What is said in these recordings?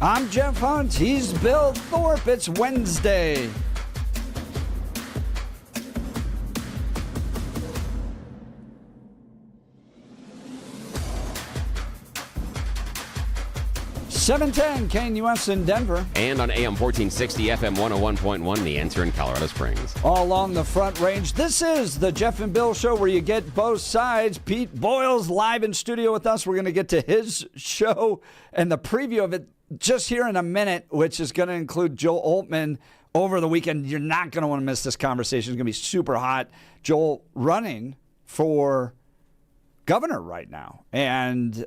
I'm Jeff Hunt. He's Bill Thorpe. It's Wednesday. $710 KNUS in Denver. And on AM 1460, FM 101.1, The Answer in Colorado Springs. All along the Front Range. This is the Jeff and Bill Show where you get both sides. Pete Boyle's live in studio with us. We're going to get to his show and the preview of it just here in a minute, which is going to include Joel Altman over the weekend. You're not going to want to miss this conversation. It's going to be super hot. Joel running for governor right now, and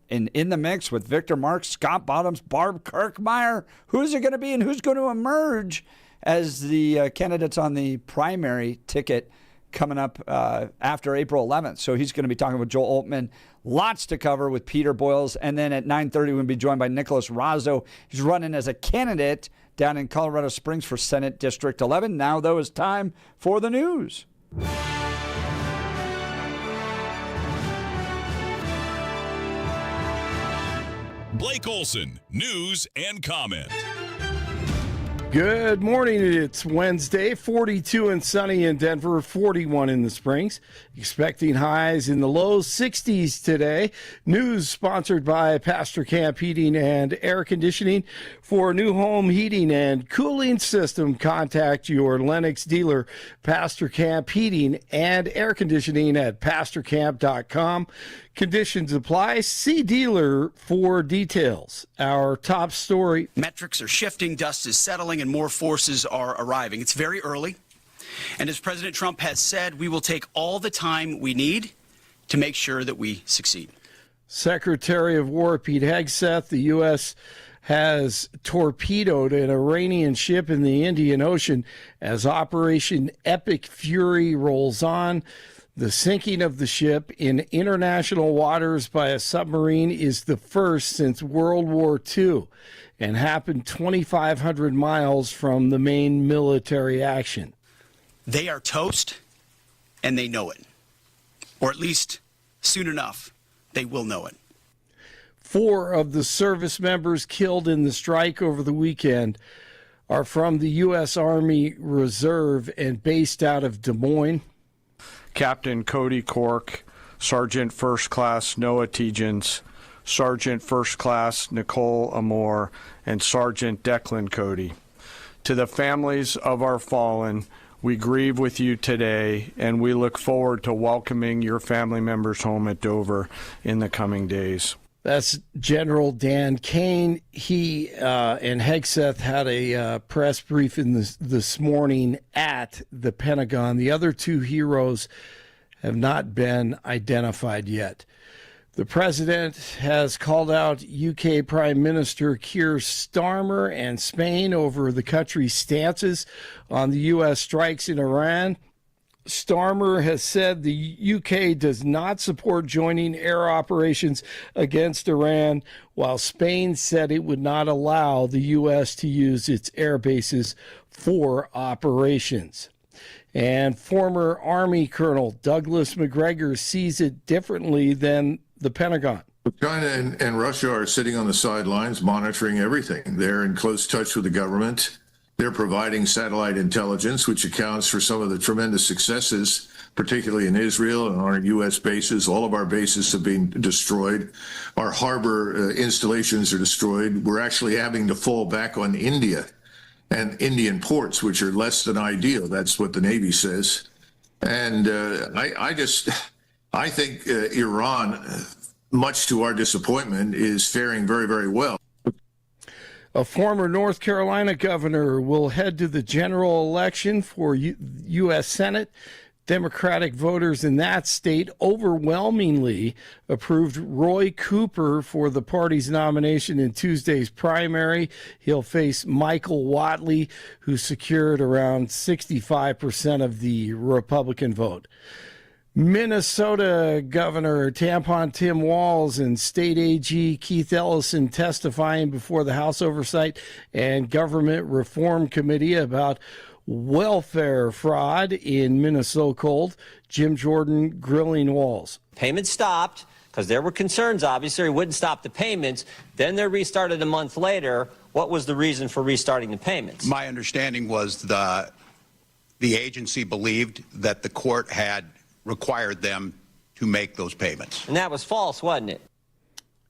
in the mix with Victor Marks, Scott Bottoms, Barb Kirkmeyer. Who's it going to be, and who's going to emerge as the candidates on the primary ticket coming up after April 11th? So he's going to be talking with Joel Altman. Lots to cover with Peter Boyles, and then at 9:30 we're going to be joined by Nickolas Razo. He's running as a candidate down in Colorado Springs for Senate District 11. Now, though, it's time for the news. Blake Olson, news and comment. Good morning. It's Wednesday, 42 and sunny in Denver, 41 in the Springs. Expecting highs in the low 60s today. News sponsored by Pastor Camp Heating and Air Conditioning. For a new home heating and cooling system, contact your Lennox dealer, Pastor Camp Heating and Air Conditioning at pastorcamp.com. Conditions apply. See dealer for details. Our top story. Metrics are shifting, dust is settling, and more forces are arriving. It's very early. And as President Trump has said, we will take all the time we need to make sure that we succeed. Secretary of War Pete Hegseth, the U.S. has torpedoed an Iranian ship in the Indian Ocean as Operation Epic Fury rolls on. The sinking of the ship in international waters by a submarine is the first since World War II and happened 2,500 miles from the main military action. They are toast, and they know it. Or at least, soon enough, they will know it. 4 of the service members killed in the strike over the weekend are from the U.S. Army Reserve and based out of Des Moines. Captain Cody Cork, Sergeant First Class Noah Tegens, Sergeant First Class Nicole Amore, and Sergeant Declan Cody. To the families of our fallen, we grieve with you today, and we look forward to welcoming your family members home at Dover in the coming days. That's General Dan Kane. He and Hegseth had a press briefing this morning at the Pentagon. The other 2 heroes have not been identified yet. The president has called out UK Prime Minister Keir Starmer and Spain over the country's stances on the U.S. strikes in Iran. Starmer has said the UK does not support joining air operations against Iran, while Spain said it would not allow the U.S. to use its air bases for operations. And former Army Colonel Douglas McGregor sees it differently than the Pentagon. China and Russia are sitting on the sidelines monitoring everything. They're in close touch with the government. They're providing satellite intelligence, which accounts for some of the tremendous successes, particularly in Israel and on our U.S. bases. All of our bases have been destroyed. Our harbor installations are destroyed. We're actually having to fall back on India and Indian ports, which are less than ideal. That's what the Navy says. And I think Iran, much to our disappointment, is faring very, very well. A former North Carolina governor will head to the general election for U.S. Senate. Democratic voters in that state overwhelmingly approved Roy Cooper for the party's nomination in Tuesday's primary. He'll face Michael Whatley, who secured around 65% of the Republican vote. Minnesota Governor Tampon Tim Walz and State AG Keith Ellison testifying before the House Oversight and Government Reform Committee about welfare fraud in Minnesota. Jim Jordan grilling Walz. Payment stopped because there were concerns, obviously, it wouldn't stop the payments. Then they're restarted a month later. What was the reason for restarting the payments? My understanding was the agency believed that the court had required them to make those payments. And that was false, wasn't it?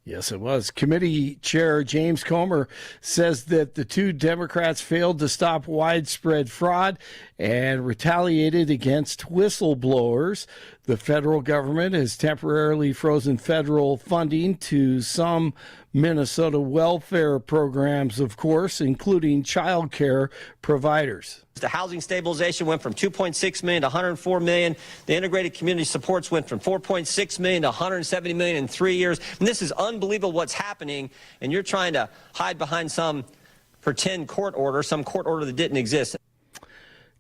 Yes, it was. Committee Chair James Comer says that the two Democrats failed to stop widespread fraud and retaliated against whistleblowers. The federal government has temporarily frozen federal funding to some Minnesota welfare programs, of course, including child care providers. The housing stabilization went from $2.6 million to $104 million. The integrated community supports went from $4.6 million to $170 million in 3 years. And this is unbelievable what's happening, and you're trying to hide behind some pretend court order, some court order that didn't exist.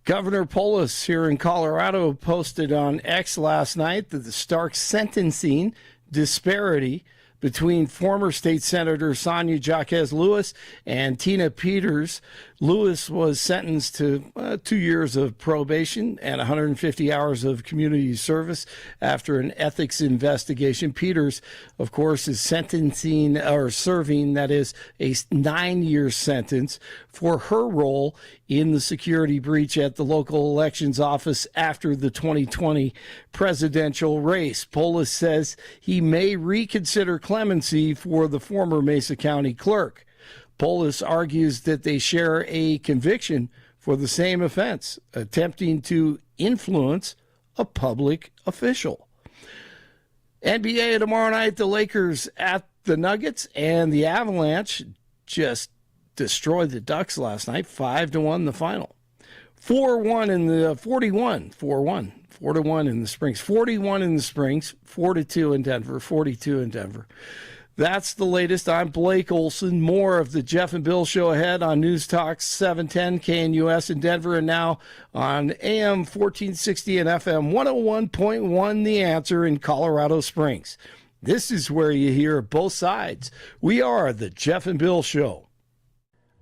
Governor Polis here in Colorado posted on X last night that the stark sentencing disparity between former state senator Sonia Jaquez Lewis and Tina Peters. Lewis was sentenced to 2 years of probation and 150 hours of community service after an ethics investigation. Peters, of course, is serving, that is, a 9-year sentence for her role in the security breach at the local elections office after the 2020 presidential race. Polis says he may reconsider clemency for the former Mesa County clerk. Polis argues that they share a conviction for the same offense, attempting to influence a public official. NBA tomorrow night, the Lakers at the Nuggets, and the Avalanche just destroyed the Ducks last night, 5-1 the final. 4-1 in the 4-1 in the Springs, 41 in the Springs, 4-2 in Denver, 42 in Denver. That's the latest. I'm Blake Olson. More of the Jeff and Bill Show ahead on News Talk 710 KNUS in Denver, and now on AM 1460 and FM 101.1 The Answer in Colorado Springs. This is where you hear both sides. We are the Jeff and Bill Show.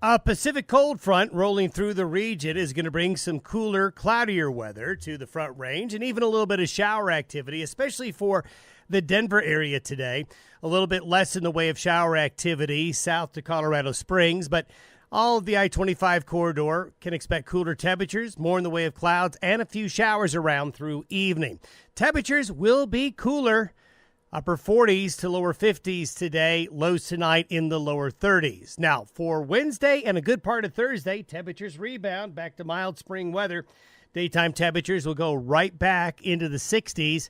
A Pacific cold front rolling through the region is going to bring some cooler, cloudier weather to the Front Range and even a little bit of shower activity, especially for the Denver area today. A little bit less in the way of shower activity south to Colorado Springs, but all of the I-25 corridor can expect cooler temperatures, more in the way of clouds, and a few showers around through evening. Temperatures will be cooler. Upper 40s to lower 50s today, lows tonight in the lower 30s. Now, for Wednesday and a good part of Thursday, temperatures rebound back to mild spring weather. Daytime temperatures will go right back into the 60s.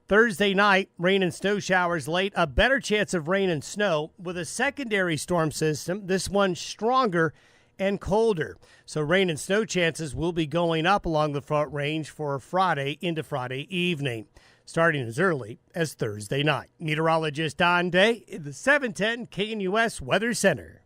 Thursday night, rain and snow showers late, a better chance of rain and snow with a secondary storm system, this one stronger and colder. So rain and snow chances will be going up along the Front Range for Friday into Friday evening, starting as early as Thursday night. Meteorologist Don Day in the 710 KNUS Weather Center.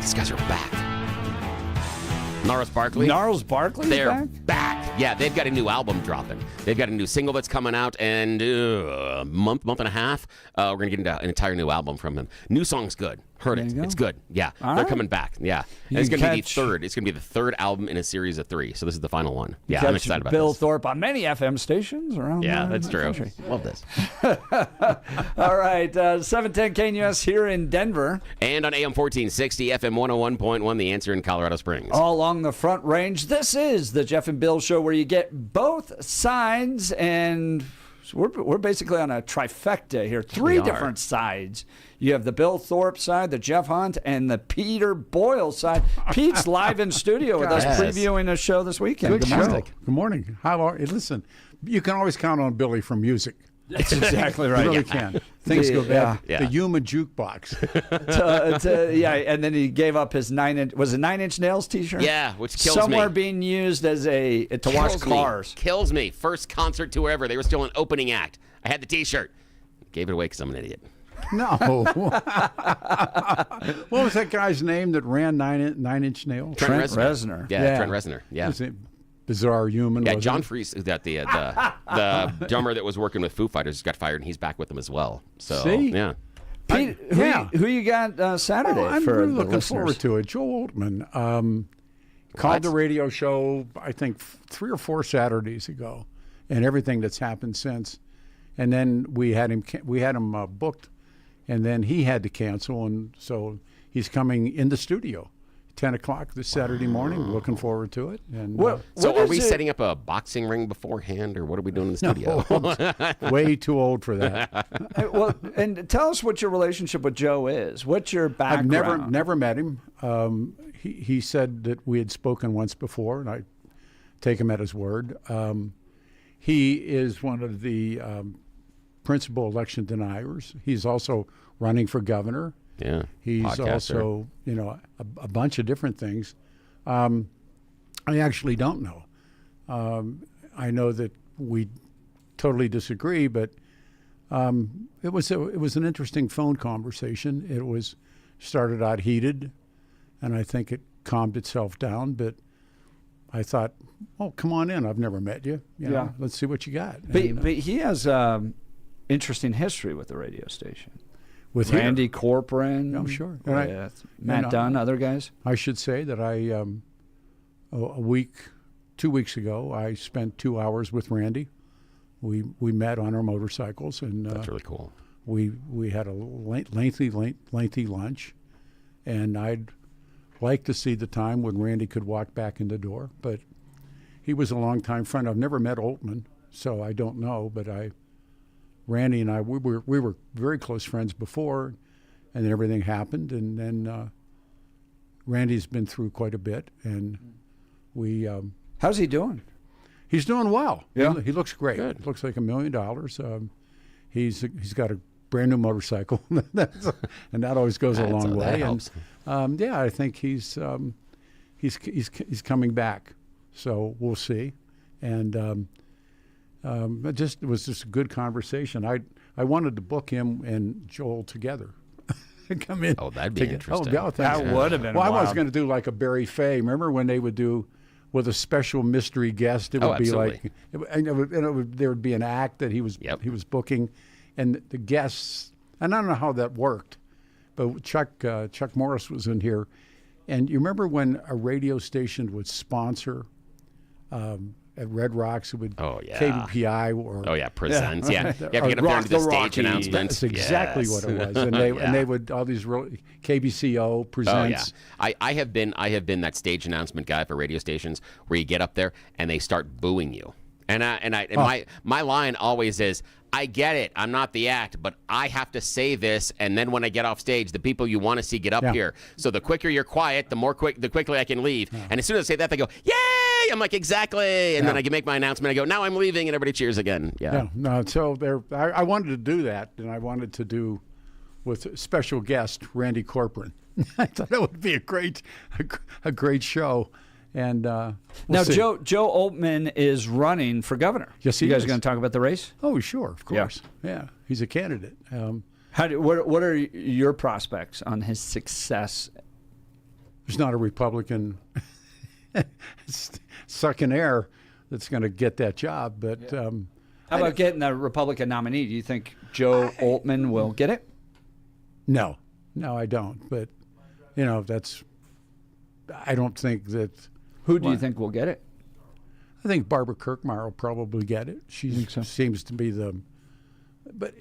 These guys are back. Gnarls Barkley. Gnarls Barkley? They're back. Yeah, they've got a new album dropping. They've got a new single that's coming out, and a month and a half, we're going to get an entire new album from them. New song's good. Heard it. It's good. Yeah, they're coming back. Yeah, and it's going to be the third. It's going to be the third album in a series of 3. So this is the final one. Yeah, I'm excited about Bill this. Thorpe on many FM stations around. That's the true. country. Love this. All right, 710 KNUS here in Denver. And on AM 1460, FM 101.1, The Answer in Colorado Springs. All along the Front Range, this is the Jeff and Bill Show, where you get both sides, and we're basically on a trifecta here. 3 different sides. You have the Bill Thorpe side, the Jeff Hunt, and the Peter Boyle side. Pete's live in studio with us, previewing a show this weekend. Good morning. Good morning. How are you? Listen, you can always count on Billy for music. That's exactly right. You really can. Things go bad. Yeah. The human jukebox. And then he gave up his 9-inch nails T-shirt. Yeah, which kills Somewhere me. being used as to wash cars. Kills me. First concert tour ever. They were still an opening act. I had the T-shirt. Gave it away because I'm an idiot. No. What was that guy's name that ran 9-inch nails? Trent Reznor. Yeah, Trent Reznor. Yeah. Was it bizarre human? Yeah, wasn't John it? Freese, that the drummer that was working with Foo Fighters, got fired, and he's back with them as well. So, See? yeah. Pete, who you got Saturday I'm for really the looking listeners? forward to it. Joe Altman called the radio show, I think, 3 or 4 Saturdays ago, and everything that's happened since. And then we had him booked, and then he had to cancel, and so he's coming in the studio. 10 o'clock this Saturday morning. Looking forward to it. And So are we setting up a boxing ring beforehand, or what are we doing in the studio? I'm way too old for that. Well, and tell us what your relationship with Joe is. What's your background? I've never met him. He said that we had spoken once before, and I take him at his word. He is one of the principal election deniers. He's also running for governor. Yeah. He's podcaster. also, a bunch of different things. I actually don't know. I know that we totally disagree, but it was an interesting phone conversation. It was started out heated, and I think it calmed itself down. But I thought, oh, come on in. I've never met you. Yeah. Let's see what you got. But And, he has interesting history with the radio station. with Randy Corcoran. I'm sure. And Matt Dunn, other guys. I should say that I, 2 weeks ago, I spent 2 hours with Randy. We met on our motorcycles, and That's really cool. We had a lengthy lunch, and I'd like to see the time when Randy could walk back in the door. But he was a longtime friend. I've never met Altman, so I don't know. But Randy and I, we were very close friends before, and then everything happened, and then Randy's been through quite a bit, and we. How's he doing? He's doing well. Yeah, he looks great. Good. Looks like $1 million. He's got a brand new motorcycle, and that always goes a long way. That helps. And yeah, I think he's he's coming back. So we'll see. And it was just a good conversation. I wanted to book him and Joel together. Come in. Oh, that'd be interesting. Oh, That would have been Well, I was wild. going to do like a Barry Fay. Remember when they would do with a special mystery guest? It would be absolutely. there would be an act that he was booking, and the guests. And I don't know how that worked, but Chuck Morris was in here, and you remember when a radio station would sponsor at Red Rocks, it would KBPI or presents. Yeah, you have to get up there and do the stage announcement. That's exactly what it was, and they would all these KBCO presents. Oh yeah, I have been that stage announcement guy for radio stations where you get up there and they start booing you, and my line always is, I get it, I'm not the act, but I have to say this, and then when I get off stage, the people you want to see get up here. So the quicker you're quiet, the quickly I can leave. And as soon as I say that, they go, yay! I'm like, exactly. And then I can make my announcement. I go, now I'm leaving, and everybody cheers again. So I wanted to do that, and I wanted to do with special guest Randy Corcoran. I thought it would be a great show. And now Joe Altman is running for governor. Yes, you guys are going to talk about the race? Oh, sure, of course. Yeah, he's a candidate. What are your prospects on his success? There's not a Republican sucking air that's going to get that job. But How about getting the Republican nominee? Do you think Joe Altman will get it? no, I don't. But I don't think that. Who do you think will get it? I think Barbara Kirkmeyer will probably get it. She seems to be the. But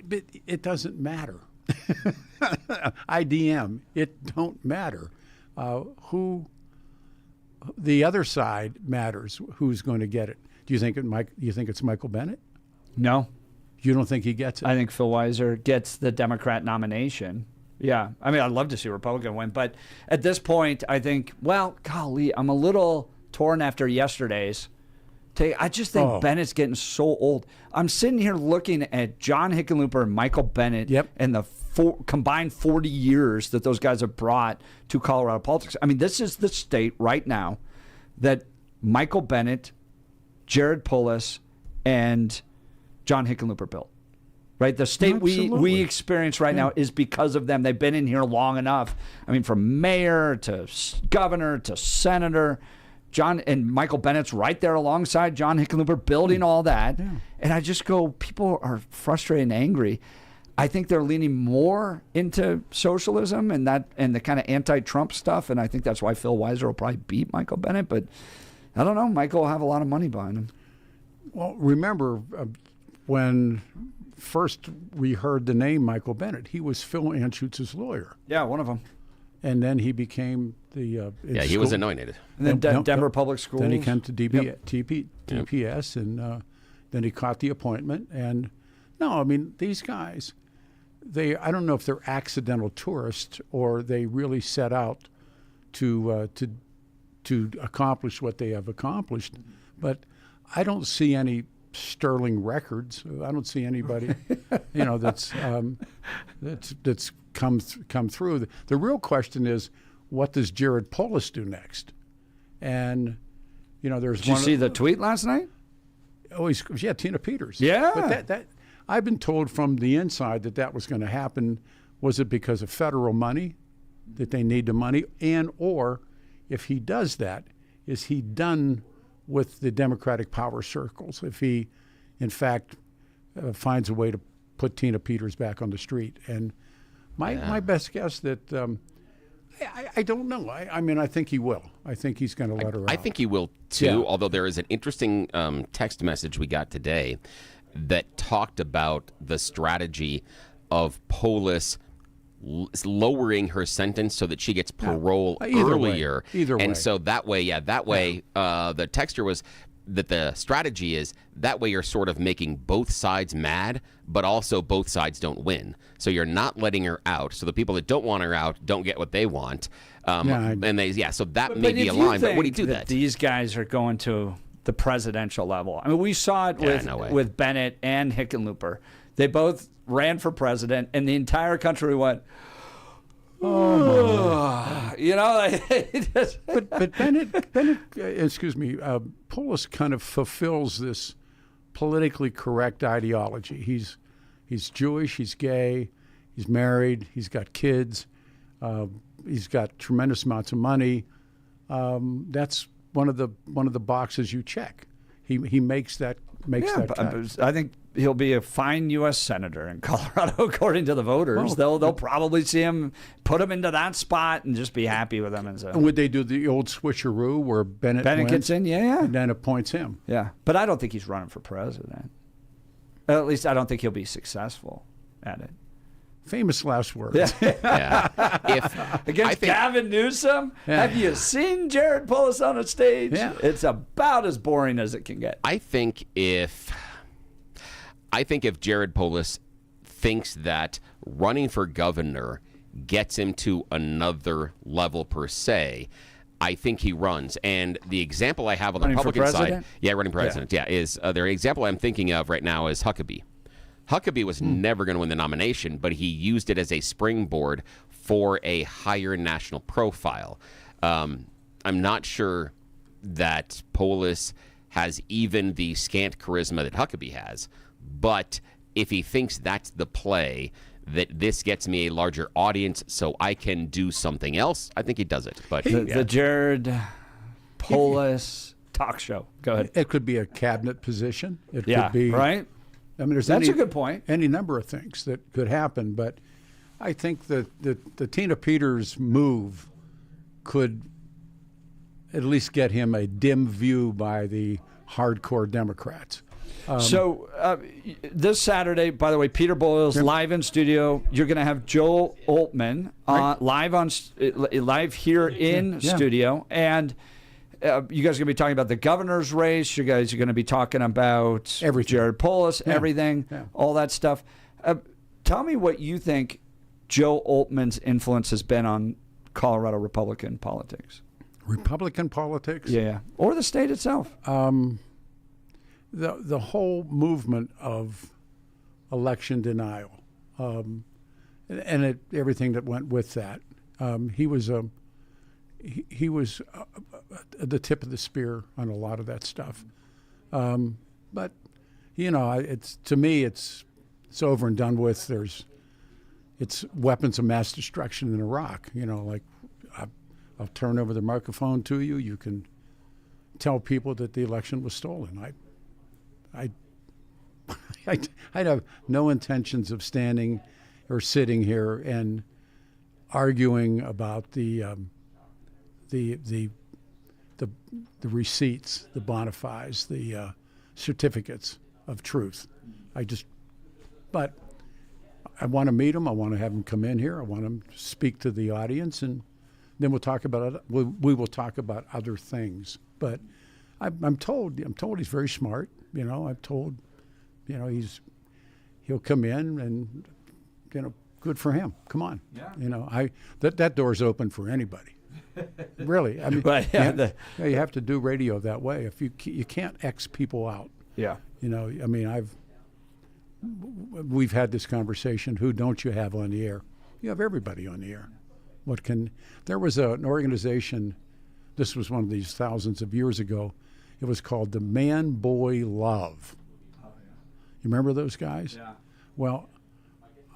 it doesn't matter. IDM, it don't matter. Who the other side matters. Who's going to get it? Do you think it's Michael Bennett? No. You don't think he gets it? I think Phil Weiser gets the Democrat nomination. Yeah. I mean, I'd love to see a Republican win, but at this point, I think, well, golly, I'm a little torn after yesterday's. I just think Bennett's getting so old. I'm sitting here looking at John Hickenlooper and Michael Bennett and the combined 40 years that those guys have brought to Colorado politics. I mean, this is the state right now that Michael Bennett, Jared Polis, and John Hickenlooper built. Right? The state we experience right now is because of them. They've been in here long enough. I mean, from mayor to governor to senator. John and Michael Bennett's right there alongside John Hickenlooper building all that. Yeah. And I just go, people are frustrated and angry. I think they're leaning more into socialism and the kind of anti-Trump stuff. And I think that's why Phil Weiser will probably beat Michael Bennett. But I don't know. Michael will have a lot of money behind him. Well, remember when first we heard the name Michael Bennett, he was Phil Anschutz's lawyer. Yeah, one of them. And then he became the he was anointed. And then Denver Public Schools. Then he came to DPS, and then he caught the appointment. And no, I mean, these guys, I don't know if they're accidental tourists or they really set out to accomplish what they have accomplished. But I don't see any sterling records. I don't see anybody, that's come through. The real question is, what does Jared Polis do next? And there's. Did you see the tweet last night? Oh, Tina Peters. Yeah. But that I've been told from the inside that was going to happen. Was it because of federal money, that they need the money, or if he does that, is he done with the Democratic power circles? If he, in fact, finds a way to put Tina Peters back on the street. And my best guess that I don't know. I mean, I think he will. I think he's going to let her out. I think he will too, although there is an interesting text message we got today that talked about the strategy of Polis lowering her sentence so that she gets parole earlier. Either way. And so that way, the texture was that the strategy is that way you're sort of making both sides mad, but also both sides don't win. So you're not letting her out. So the people that don't want her out don't get what they want. So that may be a line. But what do you do that? These guys are going to the presidential level. I mean, we saw it with Bennett and Hickenlooper. They both ran for president, and the entire country went, but Bennett, Polis kind of fulfills this politically correct ideology. He's Jewish, he's gay, he's married, he's got kids, he's got tremendous amounts of money. That's one of the boxes you check. He makes that cut. I think he'll be a fine U.S. senator in Colorado, according to the voters. They'll probably see him, put him into that spot, and just be happy with him. And would they do the old switcheroo where Bennett gets in? Yeah, and then appoints him. Yeah, but I don't think he's running for president. At least I don't think he'll be successful at it. Famous last words. Against Gavin Newsom? Yeah. Have you seen Jared Polis on a stage? Yeah. It's about as boring as it can get. I think if Jared Polis thinks that running for governor gets him to another level per se, I think he runs. And the example I have on the Republican side, running president, is the example I'm thinking of right now is Huckabee. Huckabee was never going to win the nomination, but he used it as a springboard for a higher national profile. I'm not sure that Polis has even the scant charisma that Huckabee has, but if he thinks that's the play, that this gets me a larger audience so I can do something else, I think he does it. But the Jared Polis talk show. Go ahead. It could be a cabinet position. It Yeah, could be right? I mean, there's That's a good point. Any number of things that could happen, but I think that the Tina Peters move could at least get him a dim view by the hardcore Democrats. So this Saturday, by the way, Peter Boyles live in studio. You're going to have Joel Oltmann live here in studio, and you guys are going to be talking about the governor's race. You guys are going to be talking about Everything. Jared Polis, everything, all that stuff. Tell me what you think Joe Oltmann's influence has been on Colorado Republican politics. Republican politics? Yeah, or the state itself. The whole movement of election denial, and everything that went with that. He was the tip of the spear on a lot of that stuff. But it's to me it's over and done with. It's weapons of mass destruction in Iraq. Like I'll turn over the microphone to you. You can tell people that the election was stolen. I'd have no intentions of standing or sitting here and arguing about the receipts, the bona fides, the certificates of truth. But I want to meet him. I want to have him come in here. I want him to speak to the audience, and then we'll talk about it. We will talk about other things. But I'm told he's very smart. I'm told, he'll come in and, good for him. Come on. Yeah. That door's open for anybody. Really. I mean, Right, yeah, you have to do radio that way. If you can't X people out. Yeah. We've had this conversation. Who don't you have on the air? You have everybody on the air. There was an organization, this was one of these thousands of years ago. It was called the Man Boy Love. Oh, yeah. You remember those guys? Yeah. Well,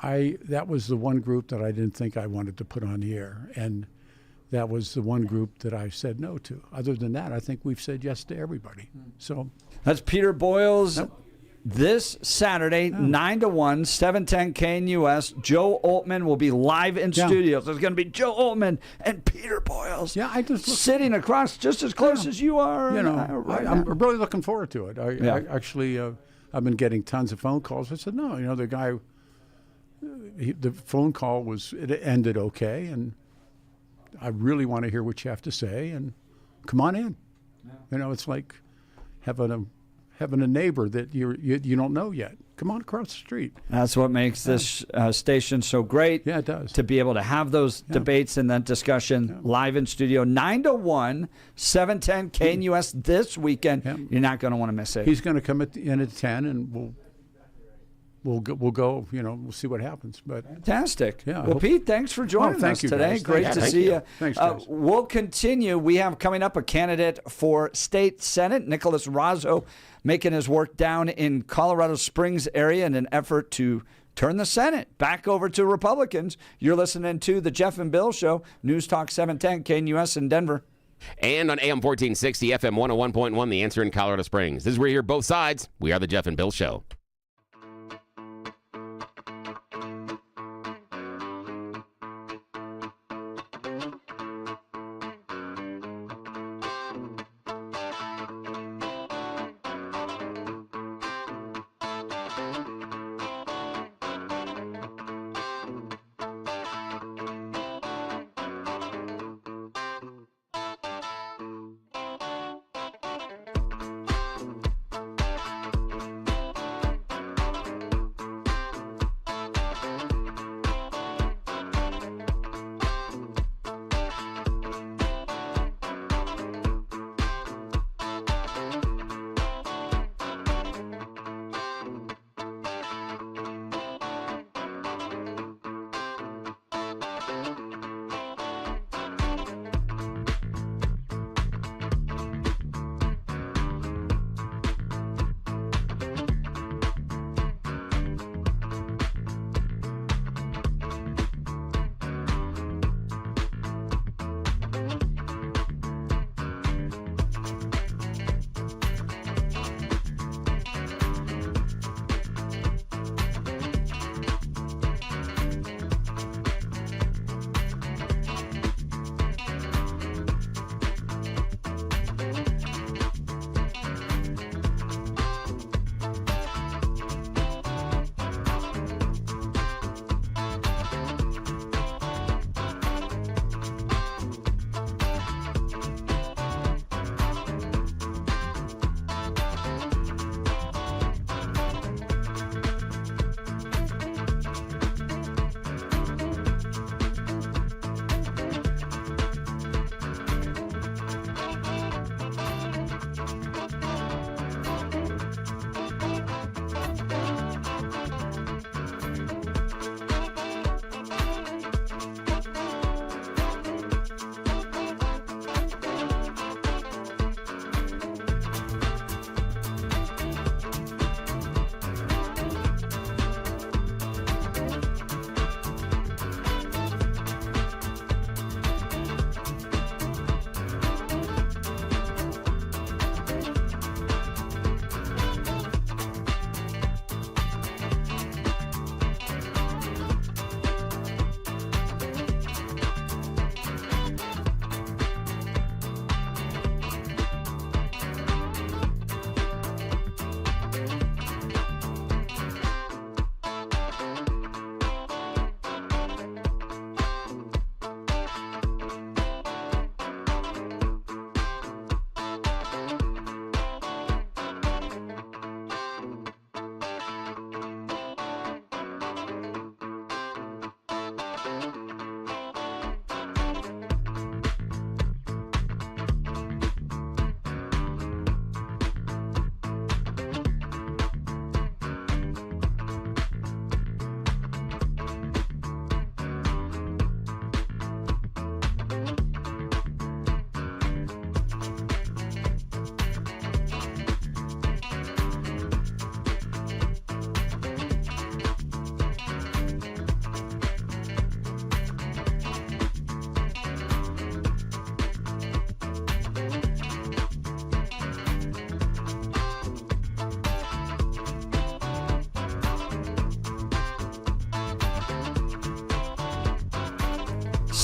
that was the one group that I didn't think I wanted to put on the air, and that was the one group that I said no to. Other than that, I think we've said yes to everybody. So that's Peter Boyles. This Saturday, 9 to 1, 710 KNUS. Joe Oltmann will be live in studio. So it's going to be Joe Oltmann and Peter Boyles. Yeah, I just sitting across just as close as you are. I'm really looking forward to it. I actually, I've been getting tons of phone calls. I said, no, the guy, the phone call it ended okay, and I really want to hear what you have to say, and come on in. Yeah. It's like having a neighbor that you don't know yet. Come on across the street. That's what makes this station so great. Yeah, it does. To be able to have those debates and that discussion live in studio, 9 to 1, 710 KNUS this weekend. Yeah. You're not going to want to miss it. He's going to come in at 10, and we'll go. We'll see what happens. But fantastic. Yeah. Well, Pete, thanks for joining us today. Guys. Great to see you. Thanks, guys. We'll continue. We have coming up a candidate for state senate, Nickolas Razo, making his work down in Colorado Springs area in an effort to turn the Senate back over to Republicans. You're listening to the Jeff and Bill Show, News Talk 710 KNUS in Denver. And on AM 1460, FM 101.1, The Answer in Colorado Springs. This is where you hear both sides. We are the Jeff and Bill Show.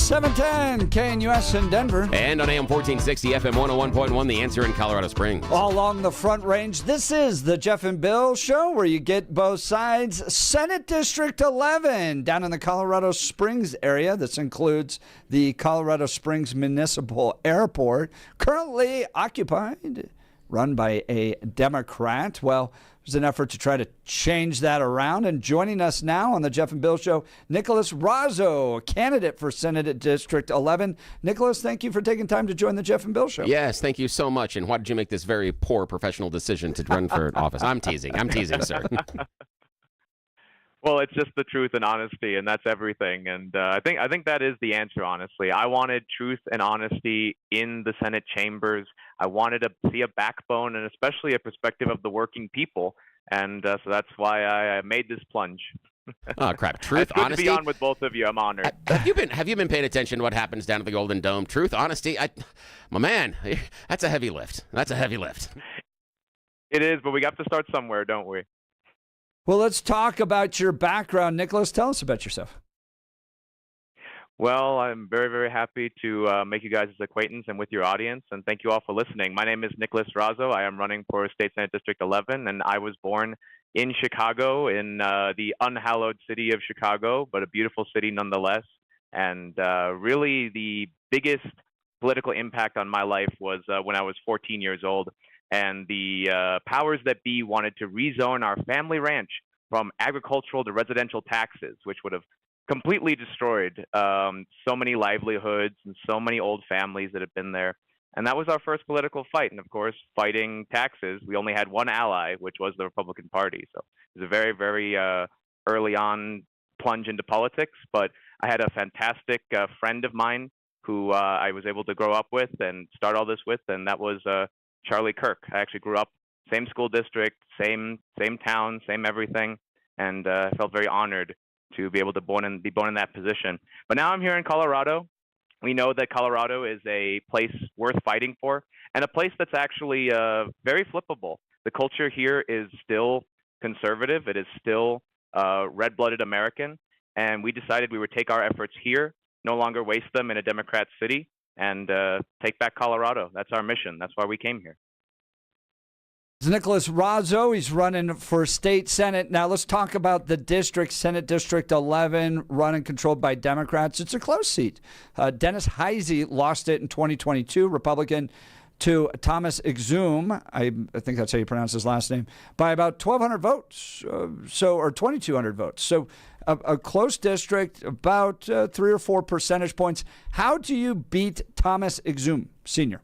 710 KNUS in Denver. And on AM 1460, FM 101.1, The Answer in Colorado Springs. All along the Front Range, this is the Jeff and Bill Show, where you get both sides. Senate District 11 down in the Colorado Springs area. This includes the Colorado Springs Municipal Airport, currently occupied, run by a Democrat. Well, there's an effort to try to change that around. And joining us now on the Jeff and Bill Show, Nickolas Razo, a candidate for Senate District 11. Nickolas, thank you for taking time to join the Jeff and Bill Show. Yes, thank you so much. And why did you make this very poor professional decision to run for office? I'm teasing, sir. Well, it's just the truth and honesty, and that's everything. And I think that is the answer, honestly. I wanted truth and honesty in the Senate chambers. I wanted to see a backbone and especially a perspective of the working people. And so that's why I made this plunge. Oh, crap. Truth, it's good honesty. to be on with both of you. I'm honored. Have you been paying attention to what happens down at the Golden Dome? Truth, honesty. My man, that's a heavy lift. It is, but we got to start somewhere, don't we? Well, let's talk about your background. Nickolas, tell us about yourself. Well, I'm very, very happy to make you guys' acquaintance and with your audience, and thank you all for listening. My name is Nickolas Razo. I am running for State Senate District 11, and I was born in Chicago, in the unhallowed city of Chicago, but a beautiful city nonetheless. And really the biggest political impact on my life was when I was 14 years old, and the powers that be wanted to rezone our family ranch from agricultural to residential taxes, which would have completely destroyed so many livelihoods and so many old families that have been there. And that was our first political fight. And of course, fighting taxes, we only had one ally, which was the Republican Party. So it was a very, very early on plunge into politics. But I had a fantastic friend of mine who I was able to grow up with and start all this with, and that was Charlie Kirk. I actually grew up same school district, same town, same everything, and I felt very honored to be able to be born in that position. But now I'm here in Colorado. We know that Colorado is a place worth fighting for, and a place that's actually very flippable. The culture here is still conservative. It is still red-blooded American, and we decided we would take our efforts here, no longer waste them in a Democrat city, and take back Colorado. That's our mission. That's why we came here. It's Nickolas Razo. He's running for state senate. Now let's talk about the district, Senate District 11, run and controlled by Democrats. It's a close seat. Dennis Heisey lost it in 2022, Republican, to Thomas Exum, I think that's how you pronounce his last name, by about 1,200 votes, or 2,200 votes. So a close district, about 3 or 4 percentage points. How do you beat Thomas Exum, Sr.?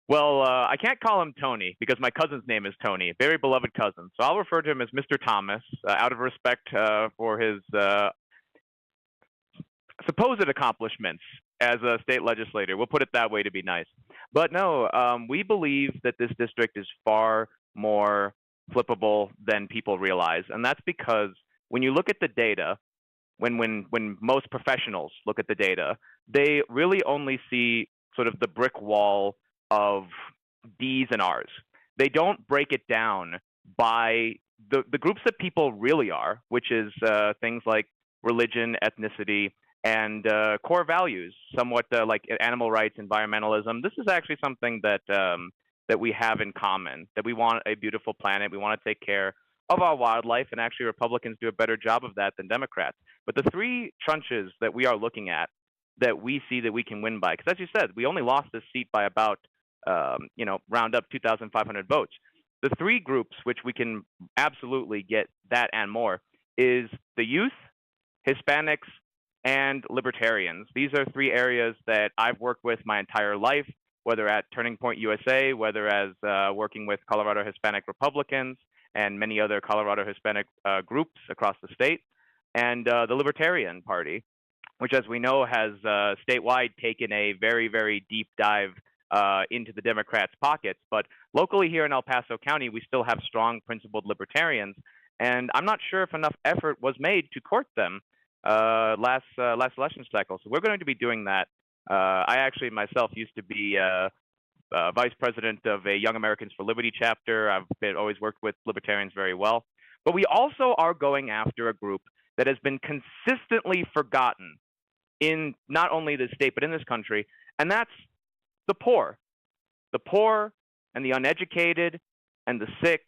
Well, I can't call him Tony because my cousin's name is Tony, very beloved cousin. So I'll refer to him as Mr. Thomas out of respect for his supposed accomplishments as a state legislator. We'll put it that way to be nice. But no, we believe that this district is far more flippable than people realize. And that's because when you look at the data, when most professionals look at the data, they really only see sort of the brick wall of D's and R's. They don't break it down by the groups that people really are, which is things like religion, ethnicity, and core values, somewhat like animal rights, environmentalism. This is actually something that that we have in common, that we want a beautiful planet. We want to take care of our wildlife, and actually Republicans do a better job of that than Democrats. But the three tranches that we are looking at that we see that we can win by, because as you said, we only lost this seat by about round up 2,500 votes. The three groups which we can absolutely get that and more is the youth, Hispanics, and libertarians. These are three areas that I've worked with my entire life, whether at Turning Point USA, whether as working with Colorado Hispanic Republicans and many other Colorado Hispanic groups across the state, and the Libertarian Party, which, as we know, has statewide taken a very, very deep dive into the Democrats' pockets. But locally here in El Paso County, we still have strong principled libertarians, and I'm not sure if enough effort was made to court them last election cycle. So we're going to be doing that. I actually myself used to be vice president of a Young Americans for Liberty chapter. I've always worked with libertarians very well. But we also are going after a group that has been consistently forgotten in not only this state, but in this country, and that's the poor. The poor and the uneducated and the sick,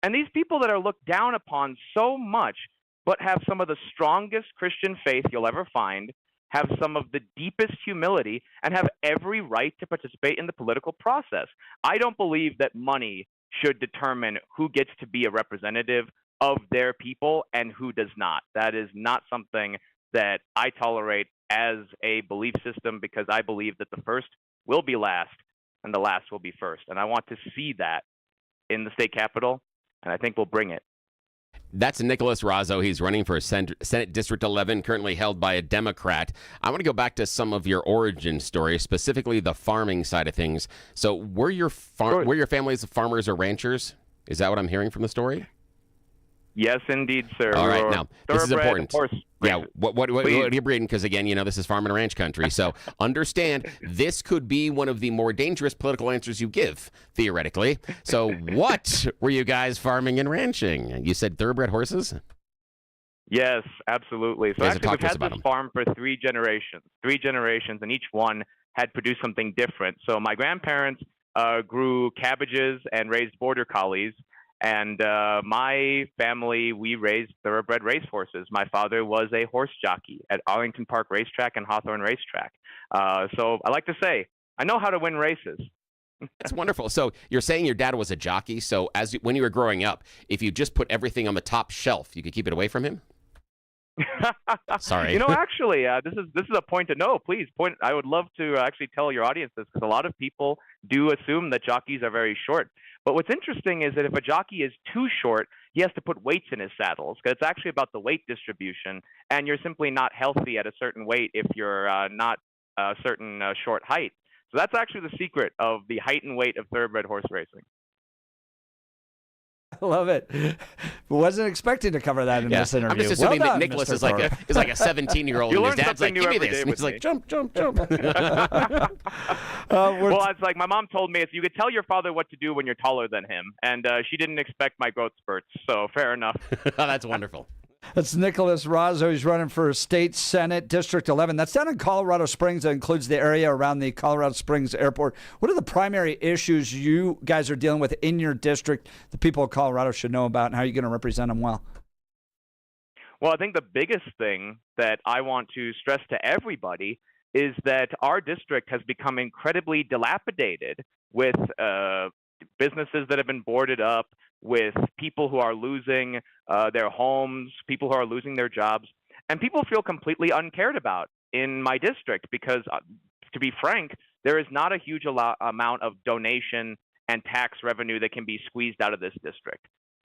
and these people that are looked down upon so much, but have some of the strongest Christian faith you'll ever find, have some of the deepest humility, and have every right to participate in the political process. I don't believe that money should determine who gets to be a representative of their people and who does not. That is not something that I tolerate as a belief system, because I believe that the first will be last and the last will be first. And I want to see that in the state capitol, and I think we'll bring it. That's Nickolas Razo. He's running for Senate District 11, currently held by a Democrat. I want to go back to some of your origin story, specifically the farming side of things. So were your families farmers or ranchers? Is that what I'm hearing from the story? Yes, indeed, sir. All right, now, this is important. Horse. Yeah, what are you breeding? Because, again, this is farm and ranch country. So understand, this could be one of the more dangerous political answers you give, theoretically. So what were you guys farming and ranching? You said thoroughbred horses? Yes, absolutely. So actually, we've had this farm for 3 generations, and each one had produced something different. So my grandparents grew cabbages and raised border collies. And my family, we raised thoroughbred racehorses. My father was a horse jockey at Arlington Park Racetrack and Hawthorne Racetrack. So I like to say, I know how to win races. That's wonderful. So you're saying your dad was a jockey. So when you were growing up, if you just put everything on the top shelf, you could keep it away from him? Sorry. Actually, this is a point to know. Please point. I would love to actually tell your audience this, because a lot of people do assume that jockeys are very short. But what's interesting is that if a jockey is too short, he has to put weights in his saddles, because it's actually about the weight distribution, and you're simply not healthy at a certain weight if you're not a certain short height. So that's actually the secret of the height and weight of thoroughbred horse racing. I love it. Wasn't expecting to cover that in this interview. I'm just assuming well that done, Nickolas Mr. is like a 17-year-old, and his dad's like, "Give me this," and he's like, "Jump, jump, jump." Well, it's like my mom told me, you could tell your father what to do when you're taller than him, and she didn't expect my growth spurts, so fair enough. That's wonderful. That's Nickolas Razo. He's running for State Senate, District 11. That's down in Colorado Springs. That includes the area around the Colorado Springs Airport. What are the primary issues you guys are dealing with in your district the people of Colorado should know about, and how are you going to represent them well? Well, I think the biggest thing that I want to stress to everybody is that our district has become incredibly dilapidated with businesses that have been boarded up, with people who are losing their homes, people who are losing their jobs, and people feel completely uncared about in my district because, to be frank, there is not a huge amount of donation and tax revenue that can be squeezed out of this district.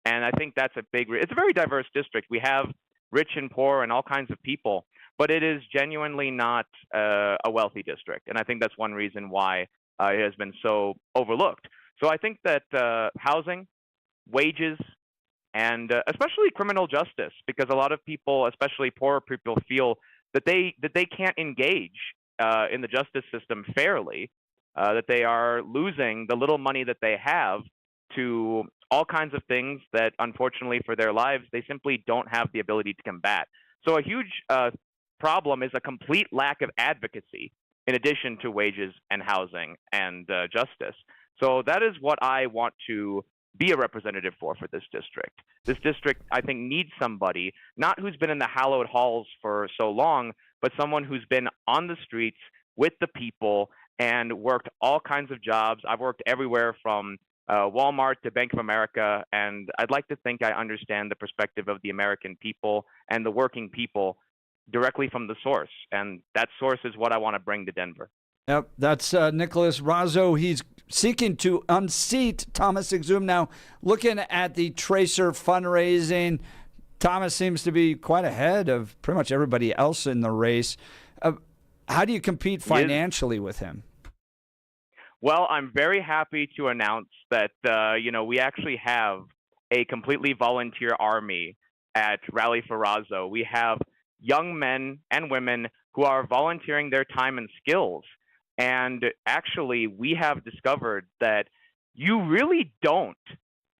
And I think that's it's a very diverse district. We have rich and poor and all kinds of people, but it is genuinely not a wealthy district. And I think that's one reason why it has been so overlooked. So I think that housing, wages, and especially criminal justice, because a lot of people, especially poorer people, feel that they can't engage in the justice system fairly, that they are losing the little money that they have to all kinds of things that, unfortunately for their lives, they simply don't have the ability to combat. So a huge problem is a complete lack of advocacy in addition to wages and housing and justice. So that is what I want to be a representative for this district. This district, I think, needs somebody, not who's been in the hallowed halls for so long, but someone who's been on the streets with the people and worked all kinds of jobs. I've worked everywhere from Walmart to Bank of America, and I'd like to think I understand the perspective of the American people and the working people directly from the source, and that source is what I want to bring to Denver. Yep, that's Nickolas Razo. He's seeking to unseat Thomas Exum. Now, looking at the Tracer fundraising, Thomas seems to be quite ahead of pretty much everybody else in the race. How do you compete financially with him? Well, I'm very happy to announce that we actually have a completely volunteer army at Rally for Razo. We have young men and women who are volunteering their time and skills. And actually, we have discovered that you really don't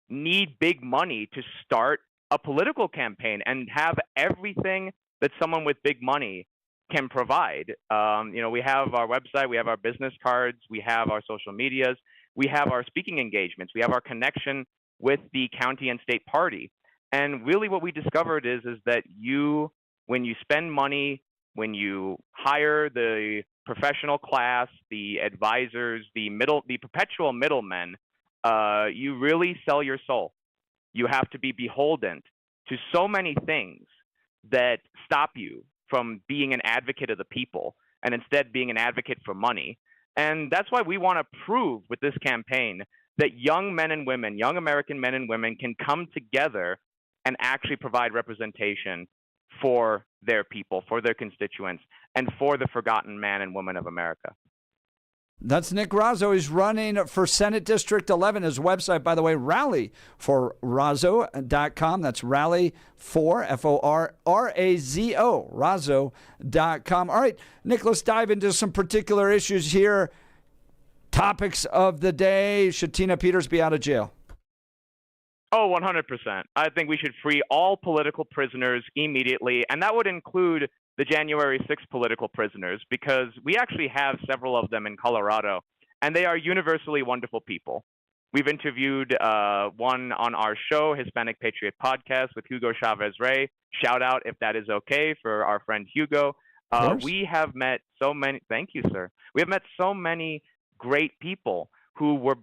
need big money to start a political campaign and have everything that someone with big money can provide. We have our website, we have our business cards, we have our social medias, we have our speaking engagements, we have our connection with the county and state party. And really what we discovered is that when you spend money, when you hire the professional class, the advisors, the perpetual middlemen, you really sell your soul. You have to be beholden to so many things that stop you from being an advocate of the people and instead being an advocate for money. And that's why we want to prove with this campaign that young men and women, young American men and women can come together and actually provide representation for their people, for their constituents, and for the forgotten man and woman of America. That's Nick Razo. He's running for Senate District 11. His website, by the way, rallyforrazo.com. That's rally for, F-O-R-R-A-Z-O, razo.com. All right, Nick, let's dive into some particular issues here. Topics of the day. Should Tina Peters be out of jail? Oh, 100%. I think we should free all political prisoners immediately, and that would include the January 6th political prisoners, because we actually have several of them in Colorado, and they are universally wonderful people. We've interviewed one on our show, Hispanic Patriot Podcast, with Hugo Chavez Rey. Shout out, if that is okay, for our friend Hugo. We have met so many, thank you, sir. We have met so many great people who were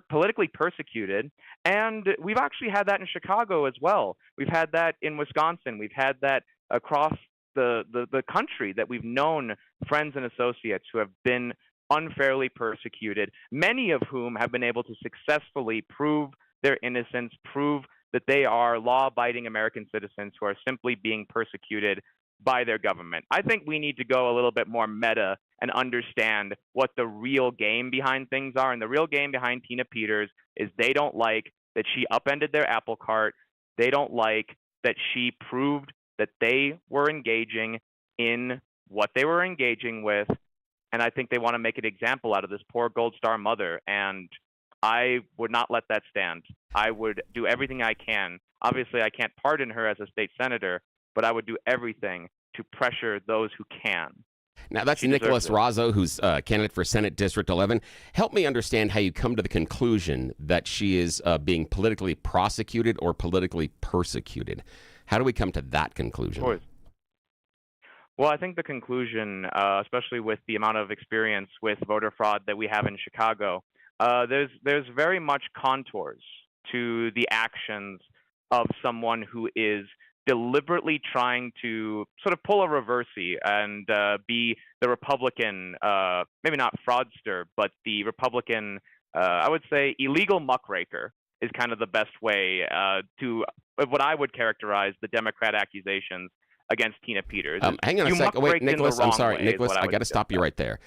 politically persecuted, and we've actually had that in Chicago as well. We've had that in Wisconsin. We've had that across the country, that we've known friends and associates who have been unfairly persecuted, many of whom have been able to successfully prove their innocence, prove that they are law-abiding American citizens who are simply being persecuted by their government. I think we need to go a little bit more meta and understand what the real game behind things are. And the real game behind Tina Peters is they don't like that she upended their apple cart. They don't like that she proved that they were engaging in what they were engaging with. And I think they want to make an example out of this poor Gold Star mother. And I would not let that stand. I would do everything I can. Obviously, I can't pardon her as a state senator, but I would do everything to pressure those who can. Now, that's Nickolas Razo, who's candidate for Senate District 11. Help me understand how you come to the conclusion that she is being politically prosecuted or politically persecuted. How do we come to that conclusion? Of course. Well, I think the conclusion, especially with the amount of experience with voter fraud that we have in Chicago, there's very much contours to the actions of someone who is deliberately trying to sort of pull a reversie and be the Republican, maybe not fraudster, but the Republican, I would say, illegal muckraker is kind of the best way to what I would characterize the Democrat accusations against Tina Peters. Hang on a second. Wait, Nickolas, I'm sorry. Nickolas, I got to stop you right there.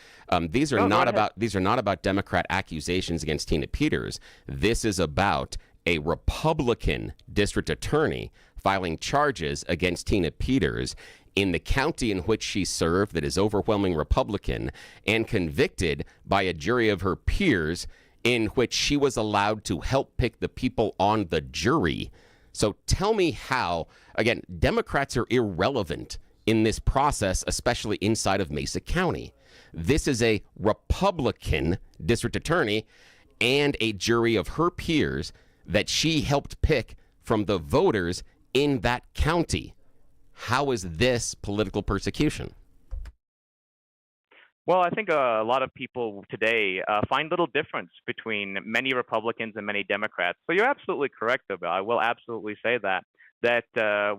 These are not about Democrat accusations against Tina Peters. This is about a Republican district attorney filing charges against Tina Peters in the county in which she served that is overwhelming Republican, and convicted by a jury of her peers in which she was allowed to help pick the people on the jury. So tell me how, again, Democrats are irrelevant in this process, especially inside of Mesa County. This is a Republican district attorney and a jury of her peers that she helped pick from the voters in that county. How is this political persecution? Well, I think a lot of people today find little difference between many Republicans and many Democrats. So you're absolutely correct, though, Bill. I will absolutely say that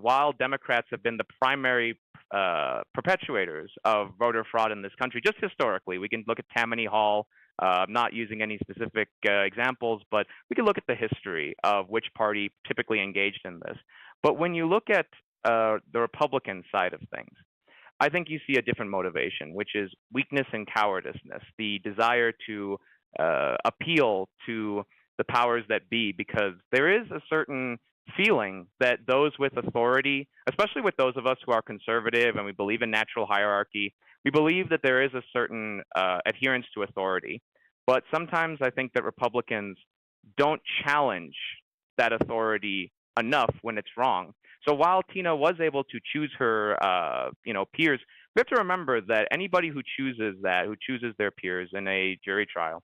while Democrats have been the primary perpetuators of voter fraud in this country, just historically, we can look at Tammany Hall. I'm not using any specific examples, but we can look at the history of which party typically engaged in this. But when you look at the Republican side of things, I think you see a different motivation, which is weakness and cowardiceness, the desire to appeal to the powers that be, because there is a certain feeling that those with authority, especially with those of us who are conservative and we believe in natural hierarchy, we believe that there is a certain adherence to authority. But sometimes I think that Republicans don't challenge that authority enough when it's wrong. So while Tina was able to choose her, peers, we have to remember that anybody who chooses their peers in a jury trial,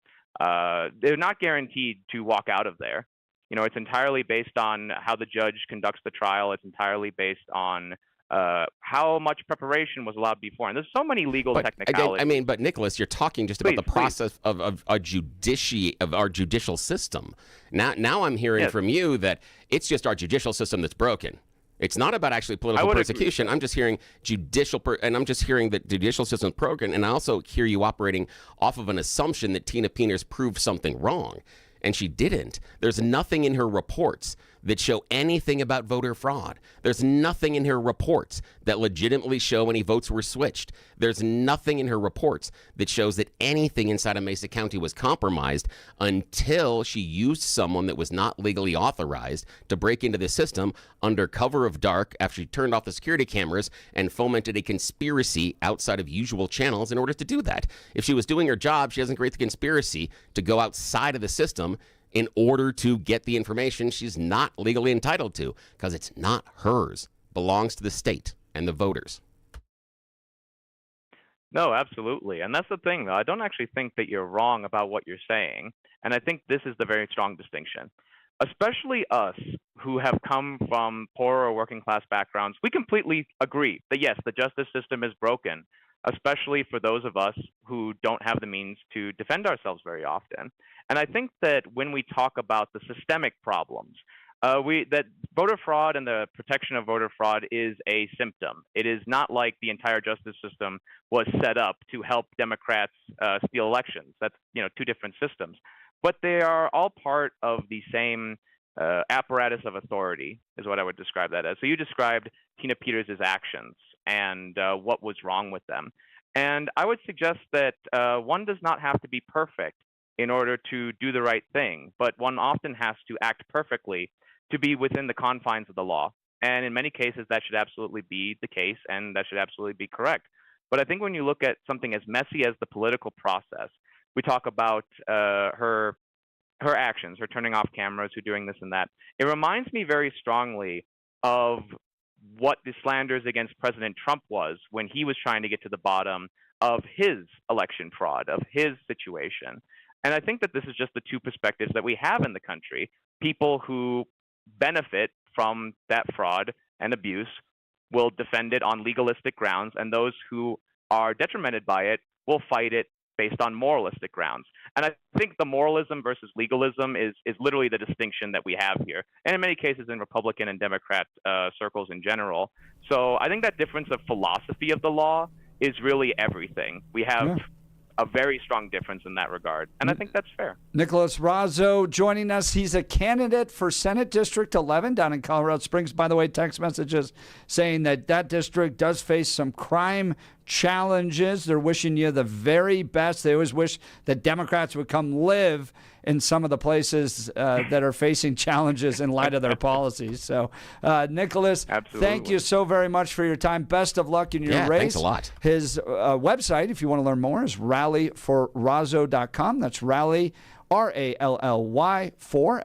they're not guaranteed to walk out of there. It's entirely based on how the judge conducts the trial. It's entirely based on how much preparation was allowed before. And there's so many legal technicalities. Again, but Nickolas, you're talking just about the process of our judicial system. Now I'm hearing from you that it's just our judicial system that's broken. It's not about actually political persecution. I'm just hearing and I'm just hearing that the judicial system is broken. And I also hear you operating off of an assumption that Tina Peters proved something wrong. And she didn't. There's nothing in her reports that show anything about voter fraud. There's nothing in her reports that legitimately show any votes were switched. There's nothing in her reports that shows that anything inside of Mesa County was compromised until she used someone that was not legally authorized to break into the system under cover of dark after she turned off the security cameras and fomented a conspiracy outside of usual channels in order to do that. If she was doing her job, she doesn't create the conspiracy to go outside of the system in order to get the information she's not legally entitled to, because it's not hers. Belongs to the state and the voters. No, absolutely. And that's the thing, though. I don't actually think that you're wrong about what you're saying. And I think this is the very strong distinction. Especially us who have come from poorer or working class backgrounds, we completely agree that, yes, the justice system is broken, especially for those of us who don't have the means to defend ourselves very often. And I think that when we talk about the systemic problems, that voter fraud and the protection of voter fraud is a symptom. It is not like the entire justice system was set up to help Democrats steal elections. That's two different systems. But they are all part of the same apparatus of authority, is what I would describe that as. So you described Tina Peters' actions and what was wrong with them. And I would suggest that one does not have to be perfect in order to do the right thing, but one often has to act perfectly to be within the confines of the law. And in many cases, that should absolutely be the case, and that should absolutely be correct. But I think when you look at something as messy as the political process, we talk about her actions, her turning off cameras, her doing this and that. It reminds me very strongly of what the slanders against President Trump was when he was trying to get to the bottom of his election fraud, of his situation. And I think that this is just the two perspectives that we have in the country. People who benefit from that fraud and abuse will defend it on legalistic grounds, and those who are detrimented by it will fight it based on moralistic grounds. And I think the moralism versus legalism is literally the distinction that we have here, and in many cases in Republican and Democrat circles in general. So I think that difference of philosophy of the law is really everything. We have a very strong difference in that regard, and I think that's fair. Nickolas Razo joining us. He's a candidate for Senate District 11 down in Colorado Springs. By the way, text messages saying that district does face some crime challenges. They're wishing you the very best. They always wish that Democrats would come live in some of the places that are facing challenges in light of their policies. So, Nickolas, thank you so very much for your time. Best of luck in your race. Thanks a lot. His website, if you want to learn more, is rallyforrazo.com. That's rally, R-A-L-L-Y,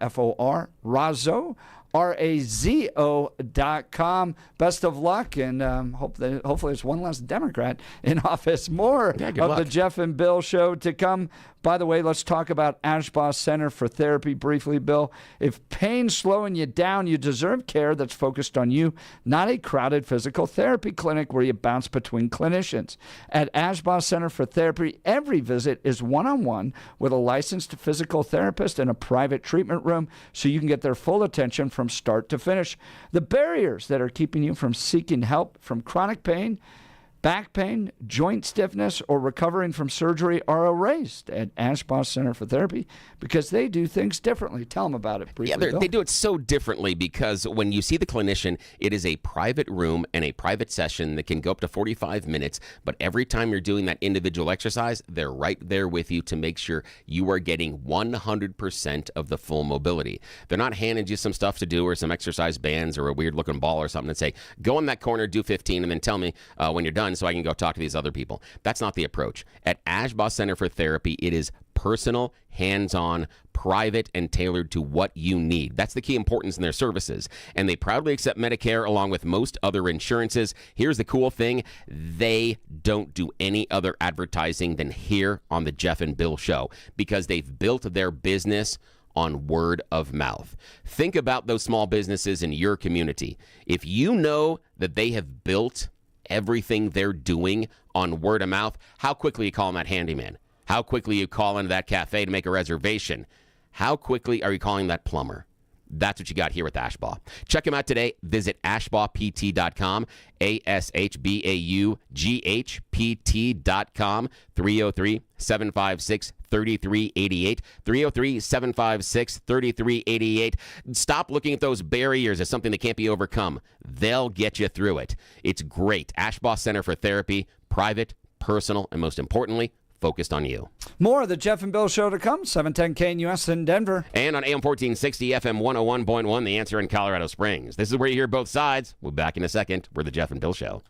F-O-R, Razo. RAZO.com. Best of luck, and hopefully there's one less Democrat in office. More of the Jeff and Bill Show to come. By the way, let's talk about Ashbaugh Center for Therapy briefly, Bill. If pain's slowing you down, you deserve care that's focused on you, not a crowded physical therapy clinic where you bounce between clinicians. At Ashbaugh Center for Therapy, every visit is one-on-one with a licensed physical therapist in a private treatment room so you can get their full attention from start to finish. The barriers that are keeping you from seeking help from chronic pain, back pain, joint stiffness, or recovering from surgery are erased at Ashbaugh Center for Therapy because they do things differently. Tell them about it briefly. Yeah, they do it so differently because when you see the clinician, it is a private room and a private session that can go up to 45 minutes. But every time you're doing that individual exercise, they're right there with you to make sure you are getting 100% of the full mobility. They're not handing you some stuff to do or some exercise bands or a weird-looking ball or something and say, go in that corner, do 15, and then tell me when you're done so I can go talk to these other people. That's not the approach. At Ashbaugh Center for Therapy, it is personal, hands-on, private, and tailored to what you need. That's the key importance in their services. And they proudly accept Medicare along with most other insurances. Here's the cool thing. They don't do any other advertising than here on the Jeff and Bill Show because they've built their business on word of mouth. Think about those small businesses in your community. If you know that they have built everything they're doing on word of mouth, how quickly you call them that handyman? How quickly you call into that cafe to make a reservation? How quickly are you calling that plumber? That's what you got here with Ashbaugh. Check him out today. Visit ashbaughpt.com, ASHBAUGHPT.com, 303-756-3388, 303-756-3388. Stop looking at those barriers as something that can't be overcome. They'll get you through it. It's great. Ashbaugh Center for Therapy, private, personal, and most importantly, focused on you. More of the Jeff and Bill Show to come, 710 KNUS in Denver. And on AM 1460, FM 101.1, The Answer in Colorado Springs. This is where you hear both sides. We'll be back in a second. We're the Jeff and Bill Show.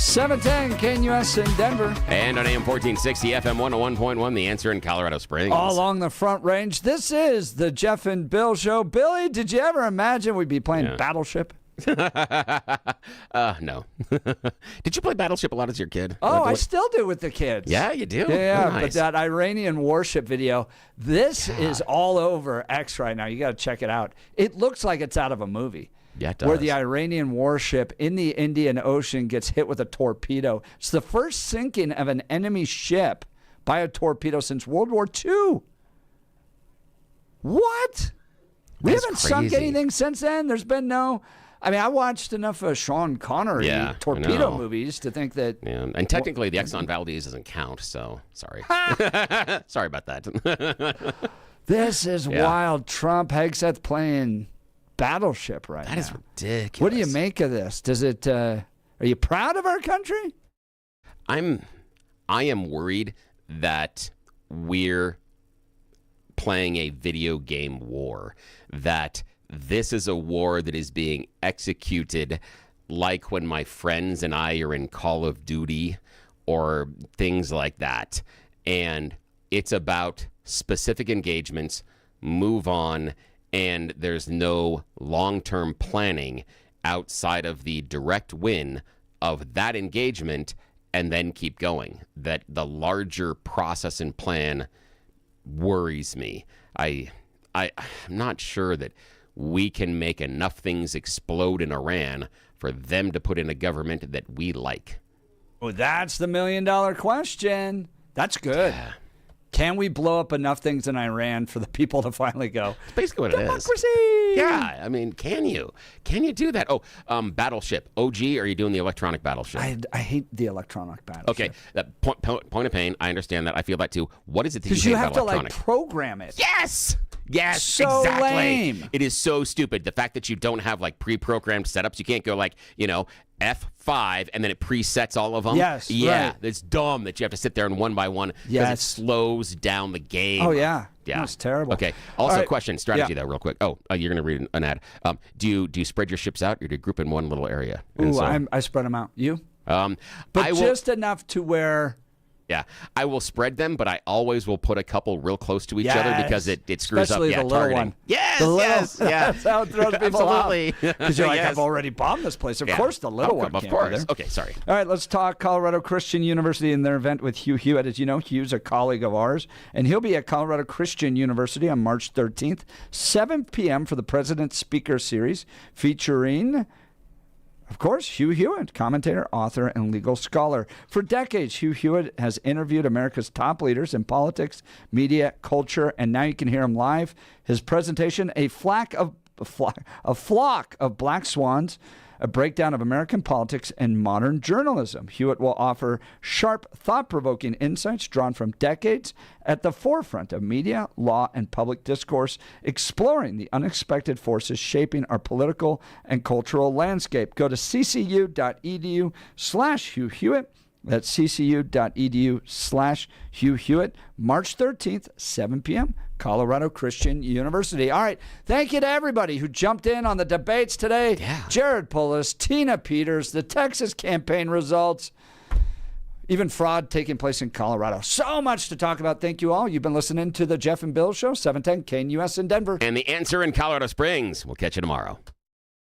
710 KNUS in Denver. And on AM 1460, FM 101.1, The Answer in Colorado Springs. All along the Front Range, this is the Jeff and Bill Show. Billy, did you ever imagine we'd be playing Battleship? No. Did you play Battleship a lot as your kid? Oh, I still do with the kids. Yeah, you do? Yeah, Nice. but that Iranian warship video, this is all over X right now. You got to check it out. It looks like it's out of a movie. Yeah, it does. Where the Iranian warship in the Indian Ocean gets hit with a torpedo. It's the first sinking of an enemy ship by a torpedo since World War II. What? We That's haven't sunk crazy. anything since then. There's been no... I mean, I watched enough Sean Connery torpedo movies to think that... Yeah. And technically, the Exxon Valdez doesn't count, so sorry. Sorry about that. This is wild. Trump, Hegseth playing Battleship right now. That is ridiculous. What do you make of this? Does it? Are you proud of our country? I am worried that we're playing a video game war, that this is a war that is being executed like when my friends and I are in Call of Duty or things like that. And it's about specific engagements, move on, and there's no long-term planning outside of the direct win of that engagement and then keep going. That the larger process and plan worries me. I'm not sure that we can make enough things explode in Iran for them to put in a government that we like. Well, that's the million-dollar question. That's good. Can we blow up enough things in Iran for the people to finally go, That's basically what democracy? it is. Yeah, I mean, can you? Can you do that? Oh, Battleship. OG, or are you doing the electronic Battleship? I hate the electronic Battleship. Okay, point of pain. I understand that. I feel that too. What is it that you Because hate you about have to electronic? program it. Yes! Yes, So exactly. lame. It is so stupid. The fact that you don't have pre-programmed setups, you can't go F5 and then it presets all of them. Yes, yeah, right. it's dumb that you have to sit there and one by one because Yes. it slows down the game. Oh, yeah. Yeah, No, it's terrible. Okay. Also, All right. question strategy though, real quick. Oh, you're gonna read an ad. Do you spread your ships out, or do you group in one little area? And Ooh, so, I spread them out. You? but But just enough to where... Yeah, I will spread them, but I always will put a couple real close to each other Yes. because it screws Especially up the little targeting. one. Yes, The little- yes, yeah. That's how it throws people off. Absolutely. Because you're like, Yes. I've already bombed this place. Of Yeah. course the little one Of can't course. be there. Okay, sorry. All right, let's talk Colorado Christian University and their event with Hugh Hewitt. As you know, Hugh's a colleague of ours, and he'll be at Colorado Christian University on March 13th, 7 p.m. for the President's Speaker Series, featuring... of course, Hugh Hewitt, commentator, author, and legal scholar. For decades, Hugh Hewitt has interviewed America's top leaders in politics, media, culture, and now you can hear him live. His presentation, a flock of black swans, a breakdown of American politics and modern journalism. Hewitt will offer sharp, thought-provoking insights drawn from decades at the forefront of media, law, and public discourse, exploring the unexpected forces shaping our political and cultural landscape. Go to ccu.edu/Hugh Hewitt. That's ccu.edu/Hugh Hewitt. March 13th, 7 p.m., Colorado Christian University. All right. Thank you to everybody who jumped in on the debates today. Yeah. Jared Pullis, Tina Peters, the Texas campaign results, even fraud taking place in Colorado. So much to talk about. Thank you all. You've been listening to the Jeff and Bill Show, 710 KNUS in Denver. And The Answer in Colorado Springs. We'll catch you tomorrow.